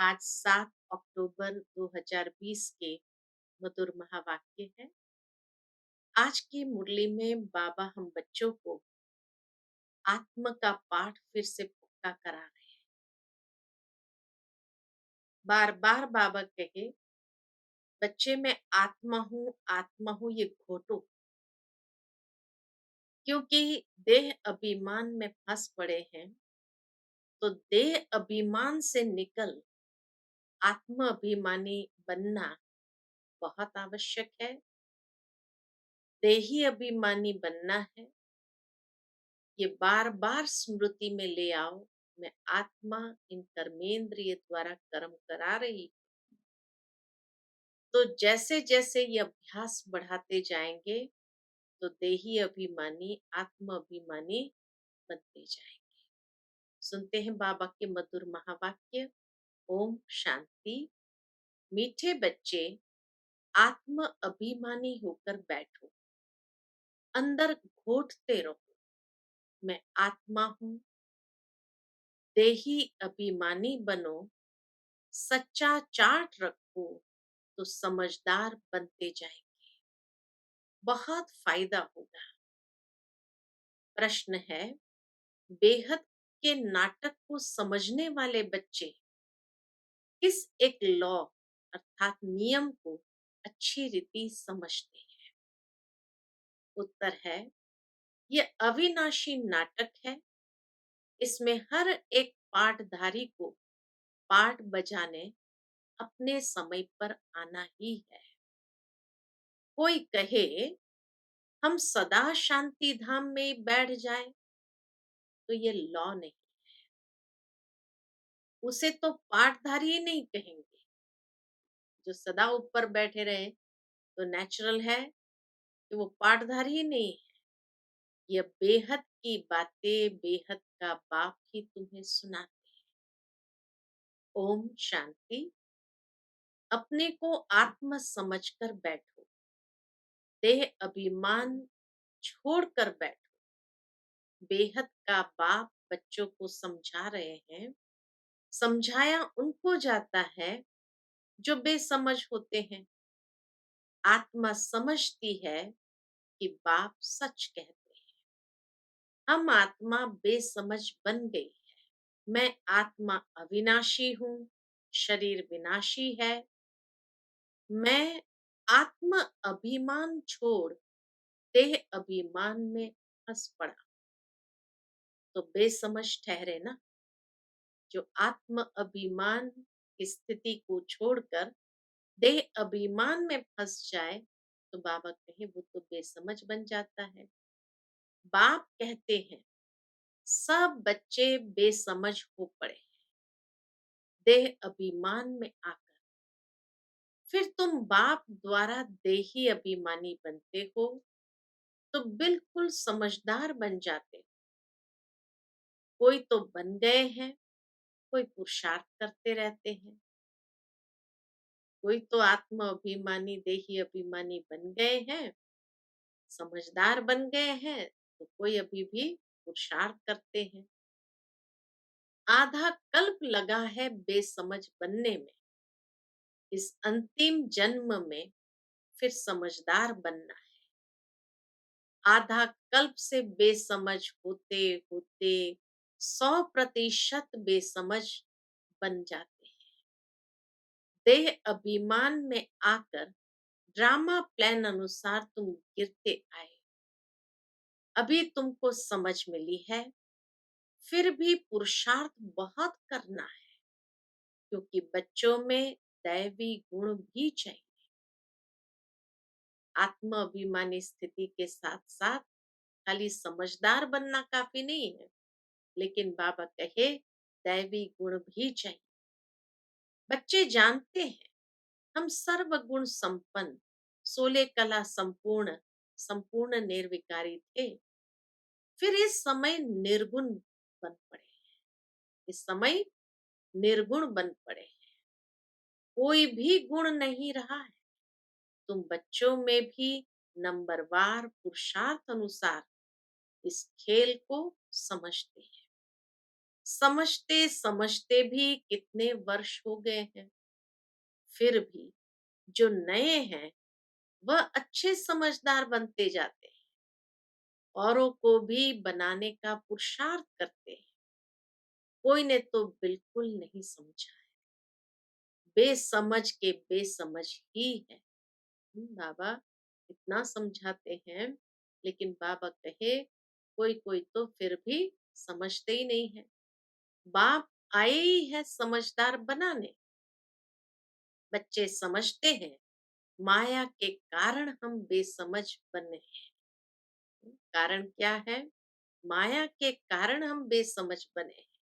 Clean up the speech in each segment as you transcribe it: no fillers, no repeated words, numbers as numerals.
आज 7 अक्टूबर 2020 के मधुर महावाक्य है। आज की मुरली में बाबा हम बच्चों को आत्म का पाठ फिर से पक्का करा रहे हैं। बार बार बाबा कहे, बच्चे मैं आत्मा हूँ ये घोटो, क्योंकि देह अभिमान में फंस पड़े हैं। तो देह अभिमान से निकल आत्म अभिमानी बनना बहुत आवश्यक है। देही अभिमानी बनना है। ये बार बार स्मृति में ले आओ, मैं आत्मा इन कर्मेंद्रिय द्वारा कर्म करा रही। तो जैसे जैसे ये अभ्यास बढ़ाते जाएंगे तो देही अभिमानी आत्म अभिमानी बनते जाएंगे। सुनते हैं बाबा के मधुर महावाक्य। ओम शांति। मीठे बच्चे, आत्म अभिमानी होकर बैठो, अंदर घोटते रहो, मैं आत्मा हूँ। देही अभिमानी बनो, सच्चा चार्ट रखो, तो समझदार बनते जाएंगे। बहुत फायदा होगा। प्रश्न है, बेहद के नाटक को समझने वाले बच्चे किस एक लॉ अर्थात नियम को अच्छी रीति समझते हैं? उत्तर है, ये अविनाशी नाटक है। इसमें हर एक पाठधारी को पाठ बजाने अपने समय पर आना ही है। कोई कहे हम सदा शांति धाम में बैठ जाएं, तो ये लॉ नहीं, उसे तो पाठधारी ही नहीं कहेंगे। जो सदा ऊपर बैठे रहे तो नेचुरल है कि वो पाठधारी ही नहीं है। ये बेहद की बातें बेहद का बाप ही तुम्हें सुनाते हैं। ओम शांति। अपने को आत्म समझकर बैठो, देह अभिमान छोड़कर बैठो। बेहद का बाप बच्चों को समझा रहे हैं। समझाया उनको जाता है जो बेसमझ होते हैं। आत्मा समझती है कि बाप सच कहते हैं। हम आत्मा बेसमझ बन गई है। मैं आत्मा अविनाशी हूँ, शरीर विनाशी है। मैं आत्म अभिमान छोड़ देह अभिमान में फंस पड़ा, तो बेसमझ ठहरे ना। जो आत्म अभिमान की स्थिति को छोड़कर देह अभिमान में फंस जाए, तो बाबा कहे वो तो बेसमझ बन जाता है। बाप कहते हैं सब बच्चे बेसमझ हो पड़े हैं देह अभिमान में आकर। फिर तुम बाप द्वारा देही अभिमानी बनते हो तो बिल्कुल समझदार बन जाते हो। कोई तो बन गए हैं, कोई पुरुषार्थ करते रहते हैं। कोई तो आत्म अभिमानी देही अभिमानी बन गए हैं, समझदार बन गए हैं, तो कोई अभी भी पुरुषार्थ करते हैं। आधा कल्प लगा है बेसमझ बनने में। इस अंतिम जन्म में फिर समझदार बनना है। आधा कल्प से बेसमझ होते होते 100% बेसमझ बन जाते हैं। देह अभिमान में आकर ड्रामा प्लान अनुसार तुम गिरते आए। अभी तुमको समझ मिली है, फिर भी पुरुषार्थ बहुत करना है, क्योंकि बच्चों में दैवी गुण भी चाहिए। आत्म अभिमानी स्थिति के साथ साथ खाली समझदार बनना काफी नहीं है, लेकिन बाबा कहे दैवी गुण भी चाहिए। बच्चे जानते हैं हम सर्वगुण संपन्न, 16 कला संपूर्ण, संपूर्ण निर्विकारी थे। फिर इस समय निर्गुण बन पड़े हैं। इस समय निर्गुण बन पड़े हैं। कोई भी गुण नहीं रहा है। तुम बच्चों में भी नंबरवार पुरुषार्थ अनुसार इस खेल को समझते हैं। समझते समझते भी कितने वर्ष हो गए हैं, फिर भी जो नए हैं वह अच्छे समझदार बनते जाते हैं, औरों को भी बनाने का पुरुषार्थ करते हैं। कोई ने तो बिल्कुल नहीं समझा है, बेसमझ के बेसमझ ही है। बाबा इतना समझाते हैं, लेकिन बाबा कहे कोई कोई तो फिर भी समझते ही नहीं है। बाप आए ही है समझदार बनाने। बच्चे समझते हैं, माया के कारण हम बेसमझ बने हैं। कारण क्या है? माया के कारण हम बेसमझ बने हैं।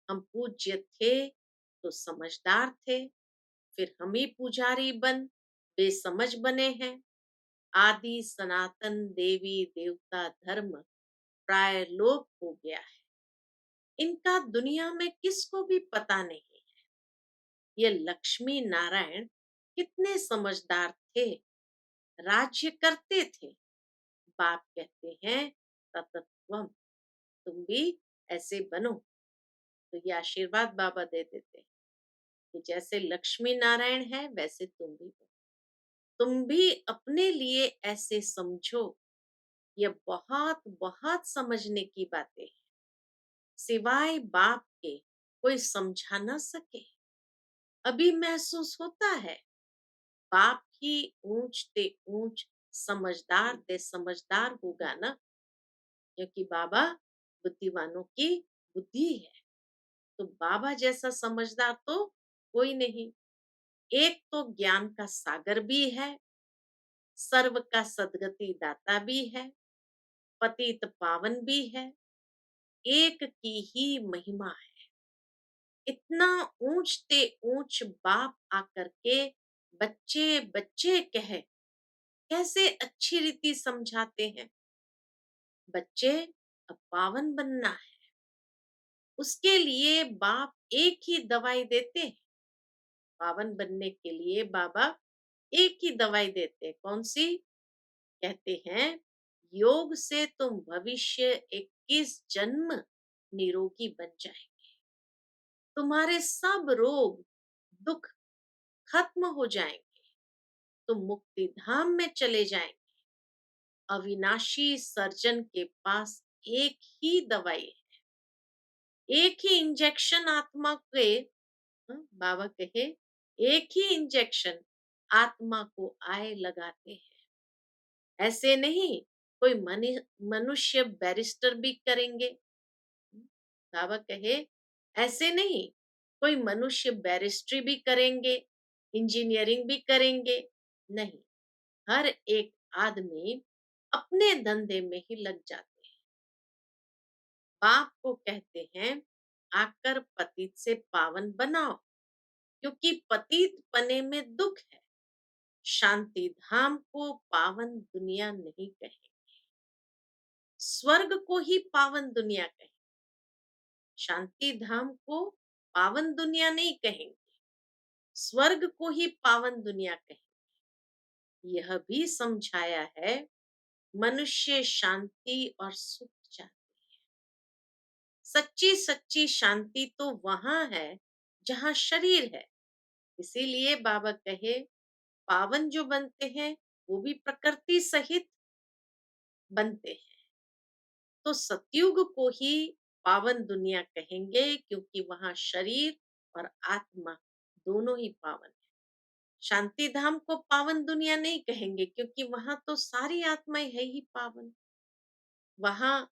हम पूज्य थे तो समझदार थे, फिर हम ही पुजारी बन बेसमझ बने हैं। आदि सनातन देवी देवता धर्म प्राय लोप हो गया है। इनका दुनिया में किसको भी पता नहीं है। ये लक्ष्मी नारायण कितने समझदार थे, राज्य करते थे। बाप कहते हैं ततत्वम, तुम भी ऐसे बनो। तो ये आशीर्वाद बाबा दे देते हैं कि जैसे लक्ष्मी नारायण है वैसे तुम भी बनो। तुम भी अपने लिए ऐसे समझो। ये बहुत बहुत समझने की बातें हैं। सिवाय बाप के कोई समझा न सके। अभी महसूस होता है बाप ही ऊंच ते ऊंच समझदार ते समझदार होगा ना, क्योंकि बाबा बुद्धिमानों की बुद्धि है। तो बाबा जैसा समझदार तो कोई नहीं। एक तो ज्ञान का सागर भी है, सर्व का सदगति दाता भी है, पतित पावन भी है, एक की ही महिमा है। इतना ऊंच ते ऊंच बाप आकर के बच्चे बच्चे कहे, कैसे अच्छी रीति समझाते हैं। बच्चे अब पावन बनना है, उसके लिए बाप एक ही दवाई देते हैं। पावन बनने के लिए बाबा एक ही दवाई देते हैं। कौन सी? कहते हैं योग से तुम भविष्य 21 जन्म निरोगी बन जाएंगे। तुम्हारे सब रोग दुख खत्म हो जाएंगे। तुम मुक्ति धाम में चले जाएंगे। अविनाशी सर्जन के पास एक ही दवाई है, एक ही इंजेक्शन आत्मा के। बाबा कहे एक ही इंजेक्शन आत्मा को आए लगाते हैं। ऐसे नहीं कोई मनुष्य बैरिस्टर भी करेंगे। बाबा कहे ऐसे नहीं कोई मनुष्य बैरिस्ट्री भी करेंगे, इंजीनियरिंग भी करेंगे। नहीं, हर एक आदमी अपने धंधे में ही लग जाते हैं। बाप को कहते हैं आकर पतित से पावन बनाओ, क्योंकि पतित पने में दुख है। शांति धाम को पावन दुनिया नहीं कहेंगे, स्वर्ग को ही पावन दुनिया कहेंगे। शांति धाम को पावन दुनिया नहीं कहेंगे, स्वर्ग को ही पावन दुनिया कहेंगे। यह भी समझाया है मनुष्य शांति और सुख चाहते हैं। सच्ची सच्ची शांति तो वहां है जहां शरीर है। इसीलिए बाबा कहे पावन जो बनते हैं वो भी प्रकृति सहित बनते हैं। तो सतयुग को ही पावन दुनिया कहेंगे, क्योंकि वहां शरीर और आत्मा दोनों ही पावन है। शांति धाम को पावन दुनिया नहीं कहेंगे, क्योंकि वहां तो सारी आत्माएं है ही पावन। वहां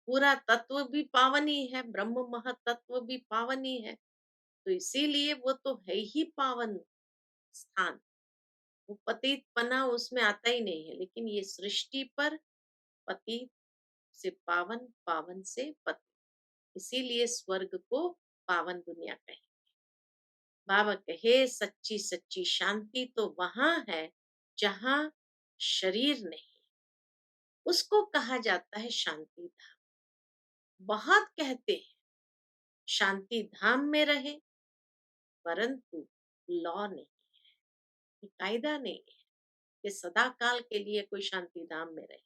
पूरा तत्व भी पावन ही है, ब्रह्म महतत्व भी पावन ही है। तो इसीलिए वो तो है ही पावन स्थान। वो पतित पना उसमें आता ही नहीं है। लेकिन ये सृष्टि पर पतित से पावन, पावन से पतित, इसीलिए स्वर्ग को पावन दुनिया कहे। बाबा कहे सच्ची सच्ची शांति तो वहां है जहां शरीर नहीं, उसको कहा जाता है शांति धाम। बहुत कहते हैं शांति धाम में रहे, परंतु लॉ नहीं, ये कायदा नहीं है कि सदा काल के लिए कोई शांति धाम में रहे।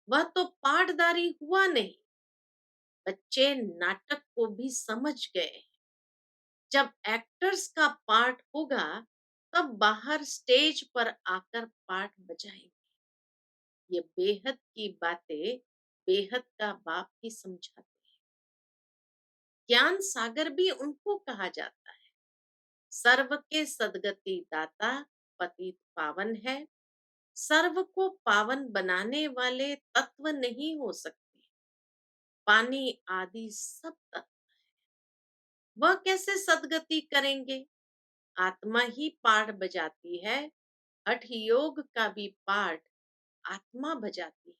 वह तो पाठदारी हुआ नहीं, बच्चे नाटक को भी समझ गए। जब एक्टर्स का पार्ट होगा, तब बाहर स्टेज पर आकर पार्ट बजाएंगे। ये बेहद की बातें बेहद का बाप ही समझाते हैं। ज्ञान सागर भी उनको कहा जाता है। सर्व के सदगति दाता पतित पावन है। सर्व को पावन बनाने वाले तत्व नहीं हो सकते। पानी आदि सब तत्व वह कैसे सदगति करेंगे? आत्मा ही पाठ बजाती है। हठ योग का भी पाठ आत्मा बजाती है।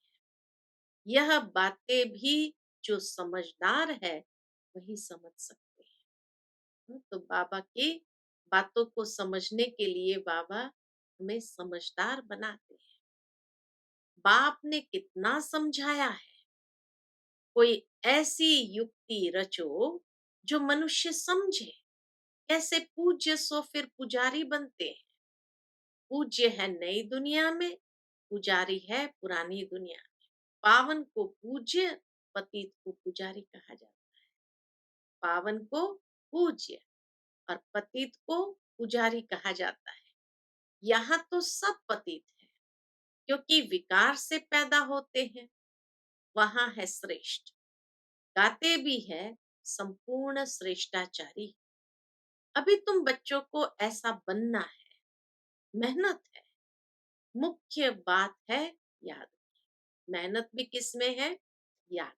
यह बातें भी जो समझदार है वही समझ सकते हैं। तो बाबा की बातों को समझने के लिए बाबा हमें समझदार बनाते हैं। बाप ने कितना समझाया है। कोई ऐसी युक्ति रचो जो मनुष्य समझे। कैसे पूज्य सो फिर पुजारी बनते हैं। पूज्य है नई दुनिया में, पुजारी है पुरानी दुनिया में। पावन को पूज्य, पतित को पुजारी कहा जाता है। पावन को पूज्य और पतित को पुजारी कहा जाता है। यहाँ तो सब पतित है, क्योंकि विकार से पैदा होते हैं। वहां है श्रेष्ठ, गाते भी है संपूर्ण श्रेष्ठाचारी। अभी तुम बच्चों को ऐसा बनना है, मेहनत है। मुख्य बात है याद। मेहनत भी किसमें है? याद।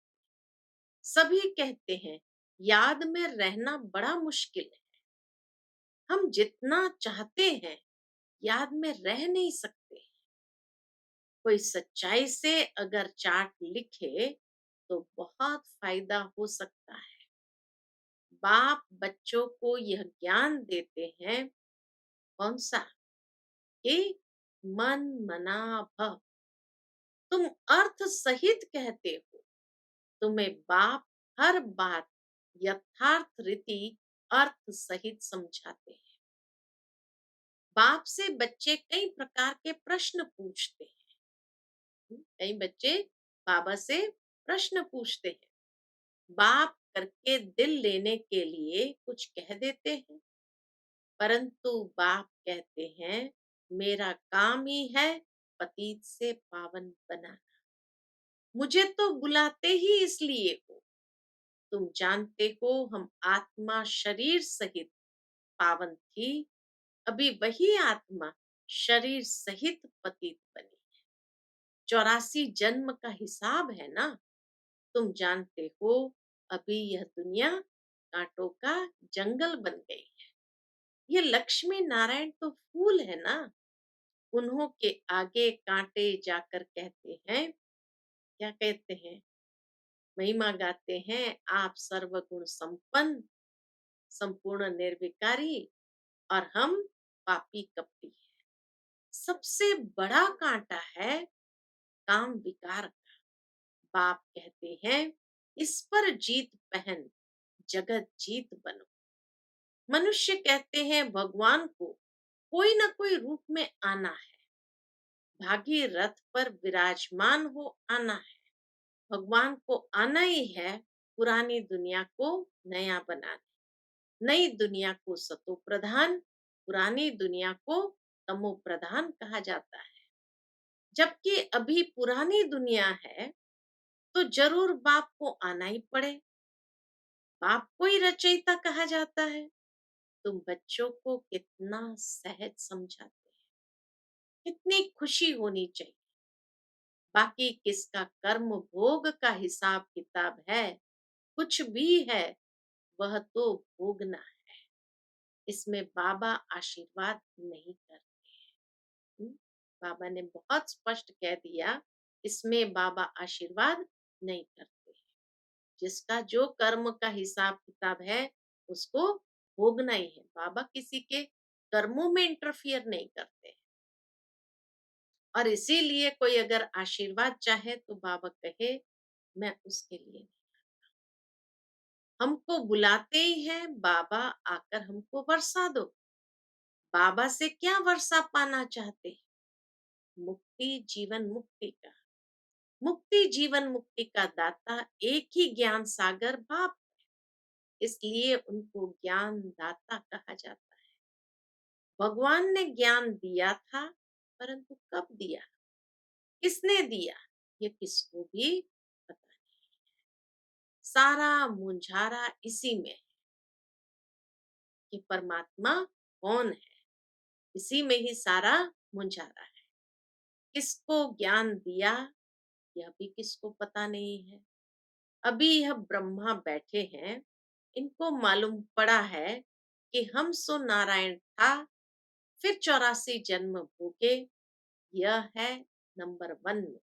सभी कहते हैं याद में रहना बड़ा मुश्किल है। हम जितना चाहते हैं याद में रह नहीं सकते। कोई सच्चाई से अगर चार्ट लिखे तो बहुत फायदा हो सकता है। बाप बच्चों को यह ज्ञान देते हैं, कौन सा? कि मन मना भव। तुम अर्थ सहित कहते हो। तुम्हें बाप हर बात यथार्थ रीति अर्थ सहित समझाते हैं। बाप से बच्चे कई प्रकार के प्रश्न पूछते हैं। कई बच्चे बाबा से प्रश्न पूछते हैं। बाप करके दिल लेने के लिए कुछ कह देते हैं, परंतु बाप कहते हैं मेरा काम ही है पतित से पावन बनाना। मुझे तो बुलाते ही इसलिए हो। तुम जानते हो हम आत्मा शरीर सहित पावन थी। अभी वही आत्मा शरीर सहित पतित बनी। 84 जन्म का हिसाब है ना। तुम जानते हो अभी यह दुनिया कांटों का जंगल बन गई है। ये लक्ष्मी नारायण तो फूल है ना। उन्हों के आगे कांटे जाकर कहते हैं, क्या कहते हैं? महिमा गाते हैं, आप सर्वगुण संपन्न, संपूर्ण निर्विकारी और हम पापी कपटी हैं। सबसे बड़ा कांटा है काम विकार का। बाप कहते हैं इस पर जीत पहन जगत जीत बनो। मनुष्य कहते हैं भगवान को कोई ना कोई रूप में आना है। भागी रथ पर विराजमान हो आना है। भगवान को आना ही है पुरानी दुनिया को नया बनाने। नई दुनिया को सतो प्रधान, पुरानी दुनिया को तमो प्रधान कहा जाता है। जबकि अभी पुरानी दुनिया है तो जरूर बाप को आना ही पड़े। बाप को ही रचयिता कहा जाता है। तुम बच्चों को कितना सहज समझाते हैं। कितनी खुशी होनी चाहिए। बाकी किसका कर्म भोग का हिसाब किताब है, कुछ भी है, वह तो भोगना है। इसमें बाबा आशीर्वाद नहीं करते। हम्म, बाबा ने बहुत स्पष्ट कह दिया, इसमें बाबा आशीर्वाद नहीं करते। जिसका जो कर्म का हिसाब किताब है उसको भोगना ही है। बाबा किसी के कर्मों में इंटरफियर नहीं करते। और इसीलिए कोई अगर आशीर्वाद चाहे तो बाबा कहे मैं उसके लिए। हमको बुलाते ही हैं बाबा, आकर हमको वर्षा दो। बाबा से क्या वर्षा पाना चाहते हैं? मुक्ति, जीवन मुक्ति का। मुक्ति जीवन मुक्ति का दाता एक ही ज्ञान सागर बाप, इसलिए उनको ज्ञान दाता कहा जाता है। भगवान ने ज्ञान दिया था, परंतु कब दिया, किसने दिया, ये किसको भी पता नहीं। सारा मुंझारा इसी में है कि परमात्मा कौन है, इसी में ही सारा मुंझारा है। किसको ज्ञान दिया, यह भी किसको पता नहीं है। अभी यह ब्रह्मा बैठे हैं, इनको मालूम पड़ा है कि हम सो नारायण था, फिर 84 जन्म भोगे, यह है नंबर 1 में।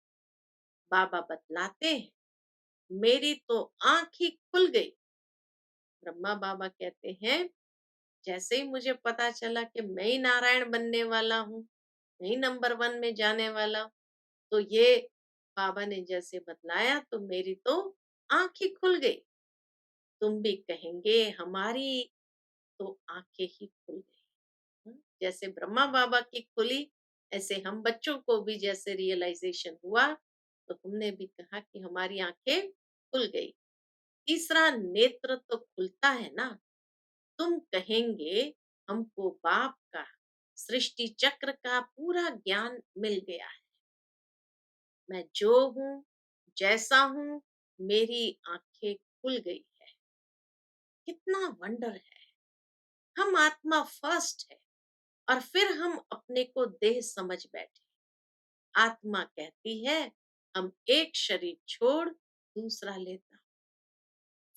बाबा बतलाते हैं, मेरी तो आंख ही खुल गई। ब्रह्मा बाबा कहते हैं, जैसे ही मुझे पता चला कि मैं ही नारायण बनने वाला हूँ, मैं ही नंबर 1 में जाने वाला हूँ, तो ये बाबा ने जैसे बतलाया तो मेरी तो आंख ही खुल गई। तुम भी कहेंगे हमारी तो आंखें ही खुल गई। जैसे ब्रह्मा बाबा की खुली, ऐसे हम बच्चों को भी जैसे रियलाइजेशन हुआ, तो हमने भी कहा कि हमारी आंखें खुल गई। तीसरा नेत्र तो खुलता है ना। तुम कहेंगे हमको बाप का सृष्टि चक्र का पूरा ज्ञान मिल गया है। मैं जो हूँ, जैसा हूँ, मेरी आंखें खुल गई है। कितना वंडर है। हम आत्मा फर्स्ट है और फिर हम अपने को देह समझ बैठे। आत्मा कहती है हम एक शरीर छोड़ दूसरा लेता,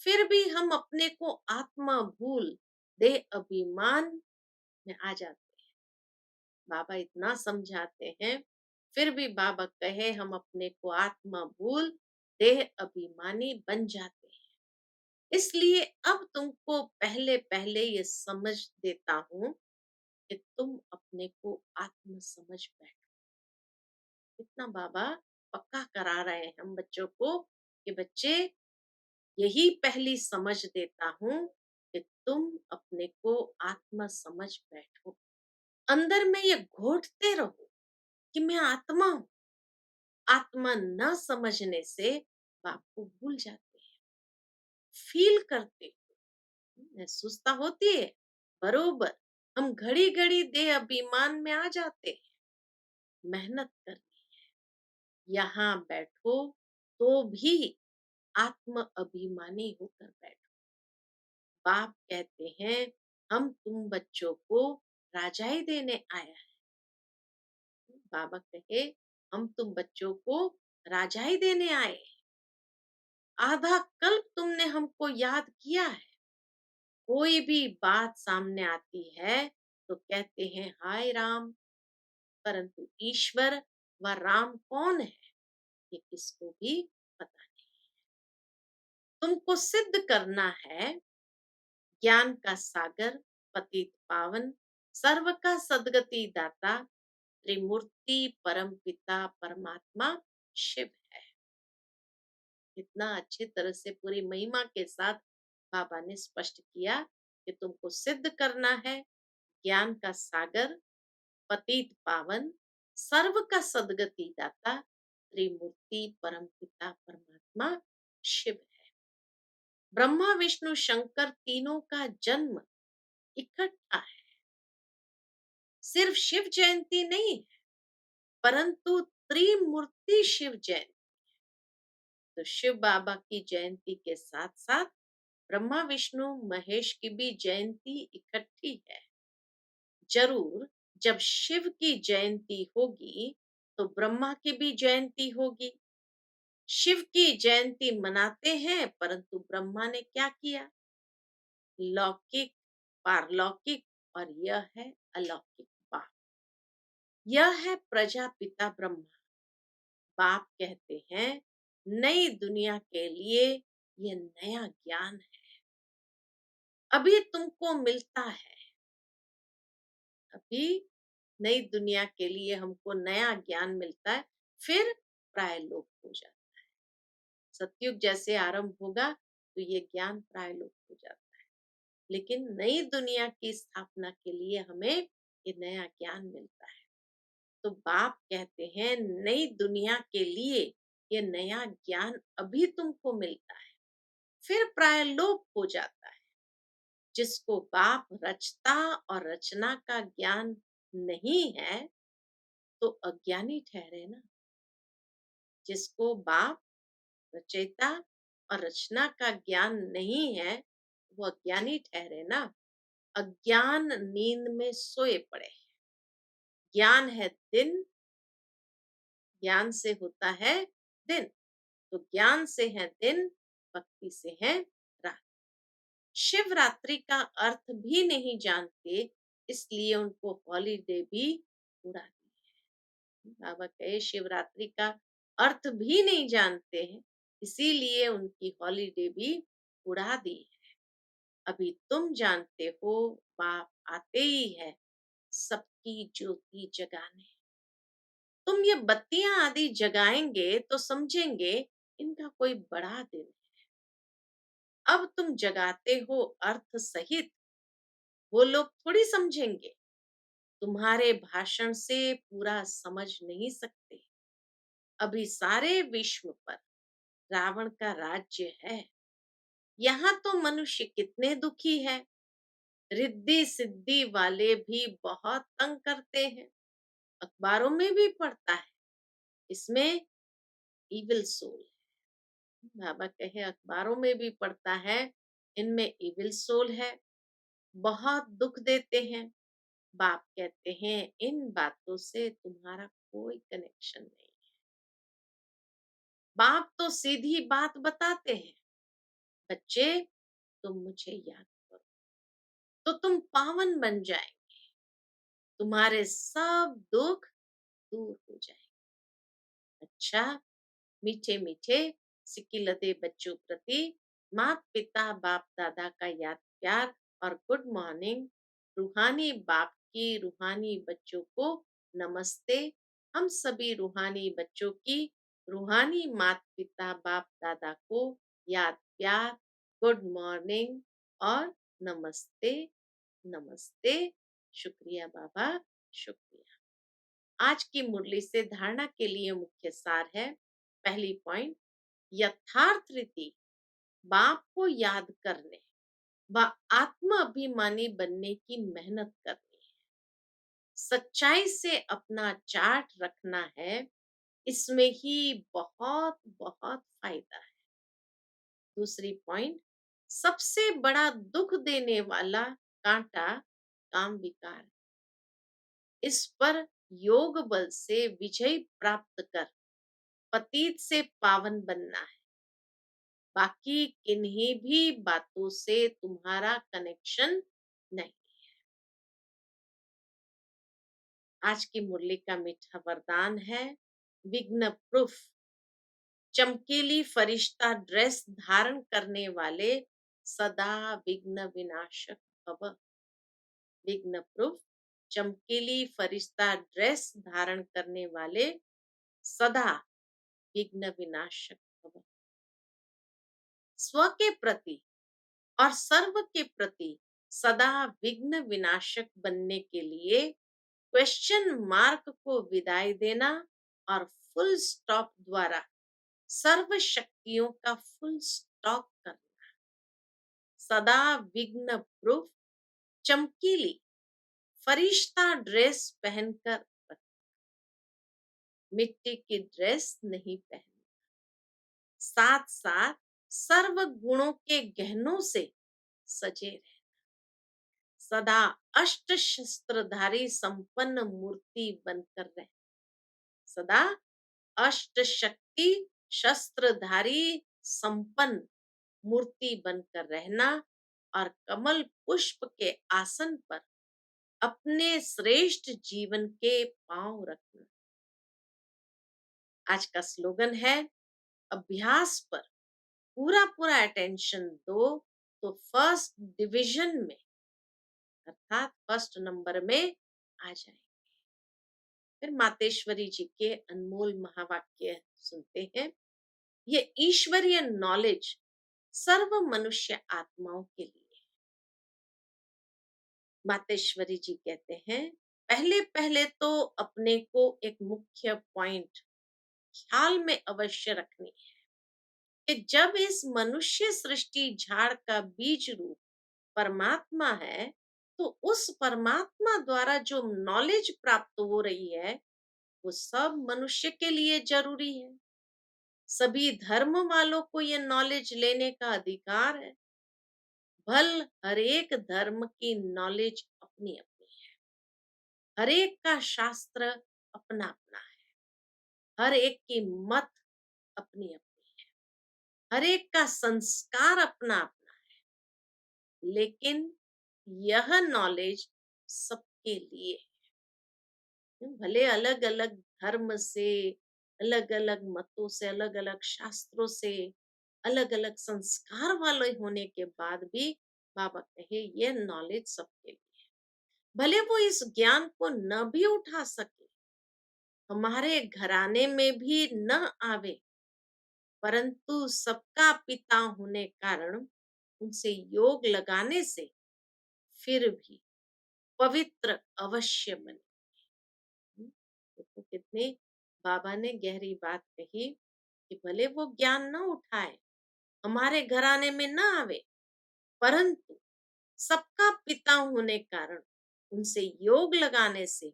फिर भी हम अपने को आत्मा भूल देह अभिमान में आ जाते हैं। बाबा इतना समझाते हैं, फिर भी बाबा कहे हम अपने को आत्मा भूल देह अभिमानी बन जाते हैं। इसलिए अब तुमको पहले पहले ये समझ देता हूँ कि तुम अपने को आत्म समझ बैठो। इतना बाबा पक्का करा रहे हैं हम बच्चों को कि बच्चे, यही पहली समझ देता हूँ कि तुम अपने को आत्मा समझ बैठो। अंदर में ये घोटते रहो कि मैं आत्मा हूँ। आत्मा न समझने से बाप को भूल जाते हैं। फील करते हो, महसूसता होती है बरोबर। हम घड़ी घड़ी देह अभिमान में आ जाते हैं। मेहनत करनी है, यहाँ बैठो तो भी आत्म अभिमानी होकर बैठो। बाप कहते हैं हम तुम बच्चों को राजाई देने आया है। बाबा कहे हम तुम बच्चों को राजाई देने आए हैं। आधा कल्प तुमने हमको याद किया है। कोई भी बात सामने आती है तो कहते हैं हाय राम, परंतु ईश्वर व राम कौन है ये किसको भी पता नहीं। तुमको सिद्ध करना है ज्ञान का सागर, पतित पावन, सर्व का सदगति दाता, त्रिमूर्ति परम पिता परमात्मा शिव है। इतना अच्छी तरह से पूरी महिमा के साथ बाबा ने स्पष्ट किया कि तुमको सिद्ध करना है ज्ञान का सागर, पतित पावन, सर्व का सदगति दाता, त्रिमूर्ति परम पिता परमात्मा शिव है। ब्रह्मा विष्णु शंकर तीनों का जन्म इकट्ठा है। सिर्फ शिव जयंती नहीं है, परंतु त्रिमूर्ति शिव जयंती। तो शिव बाबा की जयंती के साथ साथ ब्रह्मा विष्णु महेश की भी जयंती इकट्ठी है। जरूर जब शिव की जयंती होगी तो ब्रह्मा की भी जयंती होगी। शिव की जयंती मनाते हैं, परंतु ब्रह्मा ने क्या किया, लौकिक, पारलौकिक, और यह है अलौकिक बाप। यह है प्रजापिता ब्रह्मा। बाप कहते हैं नई दुनिया के लिए यह नया ज्ञान है। अभी तुमको मिलता है, अभी नई दुनिया के लिए हमको नया ज्ञान मिलता है, फिर प्रायलोक हो जाता है। सतयुग जैसे आरंभ होगा तो ये ज्ञान प्रायलोक हो जाता है, लेकिन नई दुनिया की स्थापना के लिए हमें ये नया ज्ञान मिलता है। तो बाप कहते हैं नई दुनिया के लिए ये नया ज्ञान अभी तुमको मिलता है, फिर प्राय लोप हो जाता है। जिसको बाप रचता और रचना का ज्ञान नहीं है, तो अज्ञानी ठहरे ना। जिसको बाप रचयिता और रचना का ज्ञान नहीं है, वो अज्ञानी ठहरे ना। अज्ञान नींद में सोए पड़े हैं। ज्ञान है दिन, ज्ञान से होता है दिन। तो ज्ञान से है दिन, भक्ति से है रात। शिवरात्रि का अर्थ भी नहीं जानते, इसलिए उनको हॉलीडे भी उड़ा दी है। बाबा कहे शिवरात्रि का अर्थ भी नहीं जानते हैं, इसीलिए उनकी हॉलीडे भी उड़ा दी है। अभी तुम जानते हो, बाप आते ही है सबकी ज्योति जगाने। तुम ये बत्तियां आदि जगाएंगे तो समझेंगे इनका कोई बड़ा दिन है। अब तुम जगाते हो अर्थ सहित, वो लोग थोड़ी समझेंगे। तुम्हारे भाषण से पूरा समझ नहीं सकते। अभी सारे विश्व पर रावण का राज्य है। यहाँ तो मनुष्य कितने दुखी है। रिद्धि सिद्धि वाले भी बहुत तंग करते हैं। अखबारों में भी पढ़ता है, इसमें इविल सोल है। बाबा कहे अखबारों में भी पढ़ता है, इनमें इविल सोल है, बहुत दुख देते हैं। बाप कहते हैं इन बातों से तुम्हारा कोई कनेक्शन नहीं है। बाप तो सीधी बात बताते हैं, बच्चे तुम मुझे याद करो तो तुम पावन बन जाएंगे, तुम्हारे सब दुख दूर हो जाएंगे। अच्छा, मीठे मीठे सिकिलते बच्चों प्रति माता पिता बाप दादा का याद प्यार और गुड मॉर्निंग। रूहानी बाप की रूहानी बच्चों को नमस्ते। हम सभी रूहानी बच्चों की रूहानी माता पिता बाप दादा को याद प्यार, गुड मॉर्निंग और नमस्ते। नमस्ते। शुक्रिया बाबा, शुक्रिया। आज की मुरली से धारणा के लिए मुख्य सार है। पहली पॉइंट, यथार्थ रीति बाप को याद करने व आत्म अभिमानी बनने की मेहनत करनी है। सच्चाई से अपना चार्ट रखना है, इसमें ही बहुत बहुत फायदा है। दूसरी पॉइंट, सबसे बड़ा दुख देने वाला कांटा काम विकार। इस पर योग बल से विजय प्राप्त कर पतित से पावन बनना है। बाकी किन्हीं भी बातों से तुम्हारा कनेक्शन नहीं। आज की मुरली का मीठा वरदान है विघ्न प्रूफ। चमकीली फरिश्ता ड्रेस धारण करने वाले सदा विघ्न विनाशक भव। विघ्न प्रूफ चमकीली फरिश्ता ड्रेस धारण करने वाले सदा विघ्न विनाशक भव। स्व के प्रति और सर्व के प्रति सदा विघ्न विनाशक बनने के लिए क्वेश्चन मार्क को विदाई देना और फुल स्टॉप द्वारा सर्व शक्तियों का फुल स्टॉप करना। सदा विघ्न प्रूफ चमकीली फरिश्ता ड्रेस पहनकर रखना। मिट्टी की ड्रेस नहीं पहनना। साथ साथ सर्व गुणों के गहनों से सजे रहे। सदा अष्ट शस्त्रधारी संपन्न मूर्ति बनकर रहे। सदा अष्ट शक्ति शस्त्रधारी संपन्न मूर्ति बनकर रहना और कमल पुष्प के आसन पर अपने श्रेष्ठ जीवन के पांव रखना। आज का स्लोगन है, अभ्यास पर पूरा पूरा अटेंशन दो तो फर्स्ट डिवीजन में अर्थात फर्स्ट नंबर में आ जाए। फिर मातेश्वरी जी के अनमोल महावाक्य सुनते हैं। ये ईश्वरीय नॉलेज सर्व मनुष्य आत्माओं के लिए। मातेश्वरी जी कहते हैं, पहले पहले तो अपने को एक मुख्य पॉइंट ख्याल में अवश्य रखनी है कि जब इस मनुष्य सृष्टि झाड़ का बीज रूप परमात्मा है, तो उस परमात्मा द्वारा जो नॉलेज प्राप्त हो रही है, वो सब मनुष्य के लिए जरूरी है। सभी धर्म वालों को ये नॉलेज लेने का अधिकार है। भल हर एक धर्म की नॉलेज अपनी अपनी है। हर एक का शास्त्र अपना अपना है। हर एक की मत अपनी अपनी है। हर एक का संस्कार अपना अपना है। लेकिन यह नॉलेज सबके लिए है। भले अलग अलग धर्म से, अलग अलग मतों से, अलग अलग शास्त्रों से, अलग अलग संस्कार वाले होने के बाद भी बाबा कहे यह नॉलेज सबके लिए। भले वो इस ज्ञान को न भी उठा सके, हमारे घराने में भी न आवे, परंतु सबका पिता होने कारण उनसे योग लगाने से फिर भी पवित्र अवश्य बने। देखो कितने बाबा ने गहरी बात कही कि भले वो ज्ञान न उठाए, हमारे घराने में न आवे, परंतु सबका पिता होने कारण उनसे योग लगाने से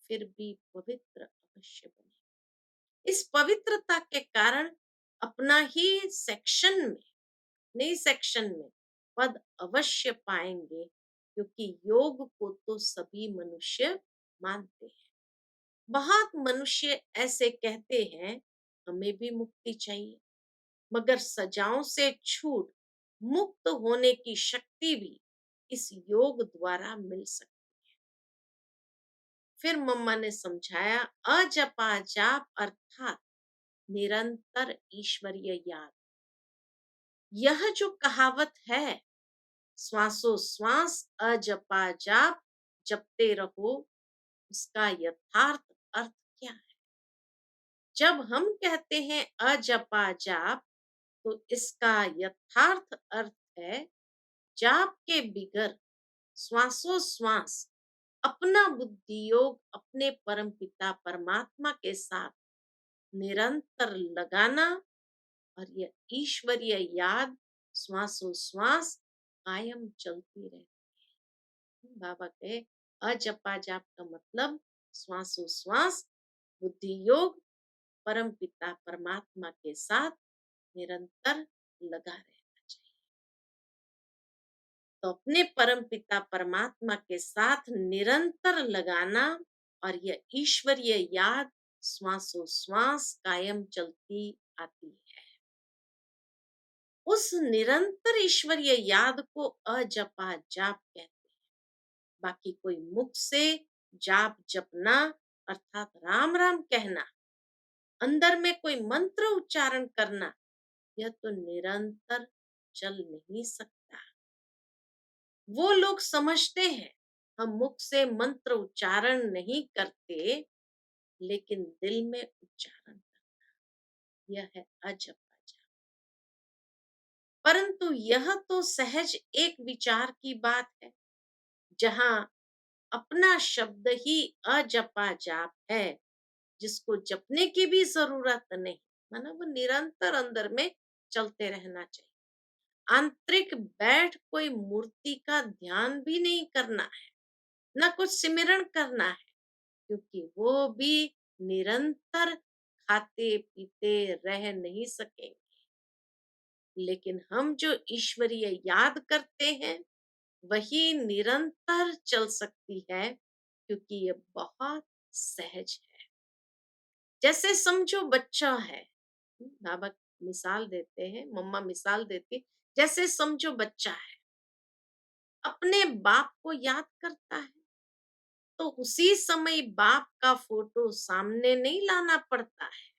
फिर भी पवित्र अवश्य बने। इस पवित्रता के कारण अपना ही सेक्शन में, नई सेक्शन में पद अवश्य पाएंगे, क्योंकि योग को तो सभी मनुष्य मानते हैं। बहुत मनुष्य ऐसे कहते हैं हमें भी मुक्ति चाहिए, मगर सजाओं से छूट मुक्त होने की शक्ति भी इस योग द्वारा मिल सकती। फिर मम्मा ने समझाया, अजपा जाप अर्थात निरंतर ईश्वरीय याद। यह जो कहावत है, श्वासों श्वास अजपा जाप जपते रहो, इसका यथार्थ अर्थ क्या है? जब हम कहते हैं अजपा जाप, तो इसका यथार्थ अर्थ है जाप के बिगर श्वासों श्वास अपना बुद्धि योग अपने परम पिता परमात्मा के साथ निरंतर लगाना, और यह ईश्वरीय याद श्वासों श्वास कायम चलती रहती है। बाबा कहे अजपा जाप का मतलब श्वासों श्वास बुद्धि योग परम पिता परमात्मा के साथ निरंतर लगा रहना चाहिए। तो अपने परम पिता परमात्मा के साथ निरंतर लगाना, और यह ईश्वरीय याद श्वासों श्वास कायम चलती आती है। उस निरंतर ईश्वरीय याद को अजपा जाप कहते हैं। बाकी कोई मुख से जाप जपना अर्थात राम राम कहना, अंदर में कोई मंत्र उच्चारण करना, यह तो निरंतर चल नहीं सकता। वो लोग समझते हैं हम मुख से मंत्र उच्चारण नहीं करते, लेकिन दिल में उच्चारण करना, यह है अजपा जाप। परंतु यह तो सहज एक विचार की बात है, जहां अपना शब्द ही अजपा जाप है, जिसको जपने की भी जरूरत नहीं, माना वो निरंतर अंदर में चलते रहना चाहिए। आंतरिक बैठ कोई मूर्ति का ध्यान भी नहीं करना है, न कुछ सिमरन करना है, क्योंकि वो भी निरंतर खाते पीते रह नहीं सकेंगे। लेकिन हम जो ईश्वरीय याद करते हैं, वही निरंतर चल सकती है, क्योंकि ये बहुत सहज है। जैसे समझो बच्चा है, बाबा मिसाल देते हैं, मम्मा मिसाल देती, जैसे समझो बच्चा है, अपने बाप को याद करता है, तो उसी समय बाप का फोटो सामने नहीं लाना पड़ता है,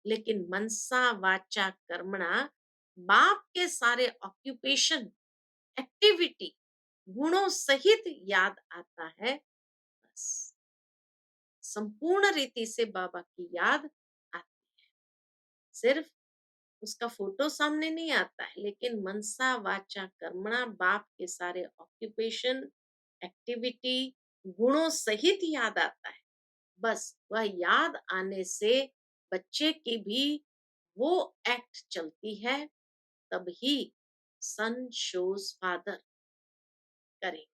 लेकिन मनसा वाचा कर्मणा बाप के सारे ऑक्यूपेशन एक्टिविटी गुणों सहित याद आता है। बस संपूर्ण रीति से बाबा की याद आती है। सिर्फ उसका फोटो सामने नहीं आता है, लेकिन मनसा वाचा कर्मणा बाप के सारे ऑक्यूपेशन एक्टिविटी गुणों सहित याद आता है। बस वह याद आने से बच्चे की भी वो एक्ट चलती है, तभी सन शोज फादर करें।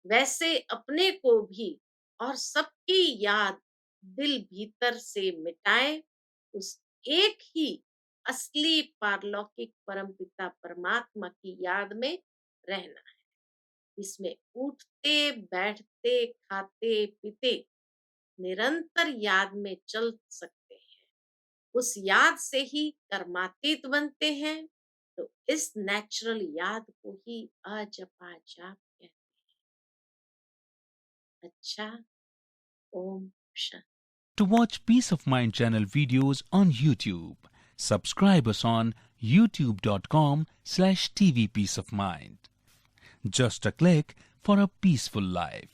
वैसे अपने को भी और सबकी याद दिल भीतर से मिटाए, उस एक ही असली पारलौकिक परमपिता परमात्मा की याद में रहना है। इसमें उठते बैठते खाते पीते निरंतर याद में चल सकते हैं। उस याद से ही कर्मातीत बनते हैं। तो इस नेचुरल याद को ही अजपा जाप कहते हैं। अच्छा। Om Shanti. To watch Peace of Mind channel videos on YouTube, subscribe us on youtube.com/tvpeaceofmind. Just a click for a peaceful life.